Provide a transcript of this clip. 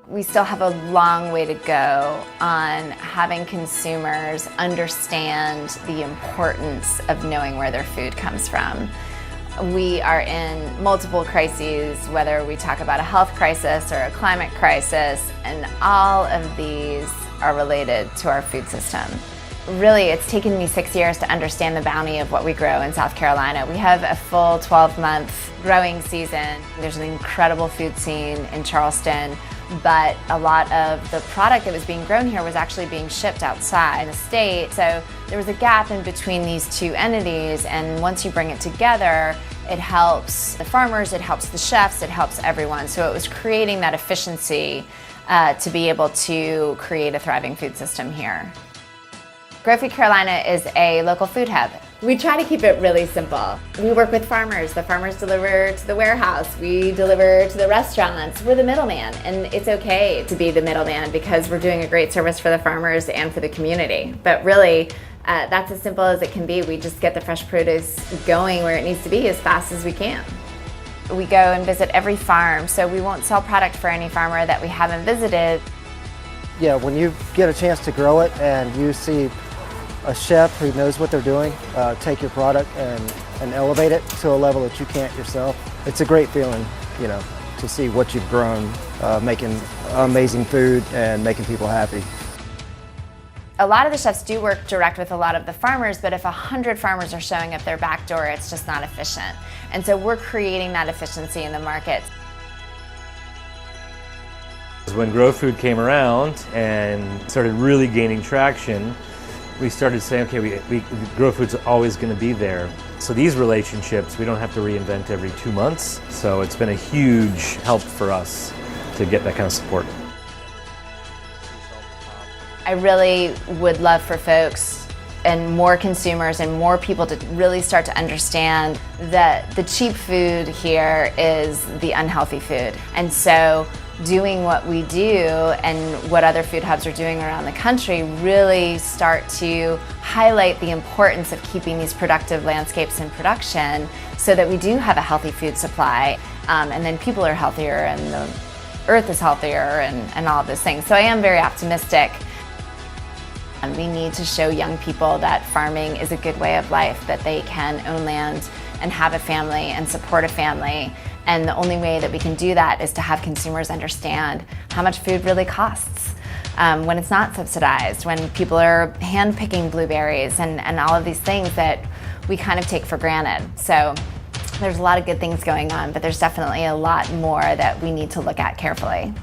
We still have a long way to go on having consumers understand the importance of knowing where their food comes from. We are in multiple crises, whether we talk about a health crisis or a climate crisis, and all of these are related to our food system. Really, it's taken me 6 years to understand the bounty of what we grow in South Carolina. We have a full 12-month growing season. There's an incredible food scene in Charleston, but a lot of the product that was being grown here was actually being shipped outside the state. So there was a gap in between these two entities, and once you bring it together, it helps the farmers, it helps the chefs, it helps everyone. So it was creating that efficiency to be able to create a thriving food system here. GrowFood Carolina is a local food hub. We try to keep it really simple. We work with farmers. The farmers deliver to the warehouse. We deliver to the restaurants. We're the middleman, and it's okay to be the middleman because we're doing a great service for the farmers and for the community. But really, that's as simple as it can be. We just get the fresh produce going where it needs to be as fast as we can. We go and visit every farm, so we won't sell product for any farmer that we haven't visited. Yeah, when you get a chance to grow it and you see a chef who knows what they're doing take your product and elevate it to a level that you can't yourself, it's a great feeling, you know, to see what you've grown, making amazing food and making people happy. A lot of the chefs do work direct with a lot of the farmers, but if 100 farmers are showing up their back door, it's just not efficient. And so we're creating that efficiency in the market. When GrowFood came around and started really gaining traction, we started saying, okay, GrowFood's always going to be there. So these relationships, we don't have to reinvent every 2 months. So it's been a huge help for us to get that kind of support. I really would love for folks and more consumers and more people to really start to understand that the cheap food here is the unhealthy food. And so doing what we do and what other food hubs are doing around the country really start to highlight the importance of keeping these productive landscapes in production so that we do have a healthy food supply, and then people are healthier and the earth is healthier and all of those things. So I am very optimistic. And we need to show young people that farming is a good way of life, that they can own land and have a family and support a family. And the only way that we can do that is to have consumers understand how much food really costs when it's not subsidized, when people are hand-picking blueberries and all of these things that we kind of take for granted. So there's a lot of good things going on, but there's definitely a lot more that we need to look at carefully.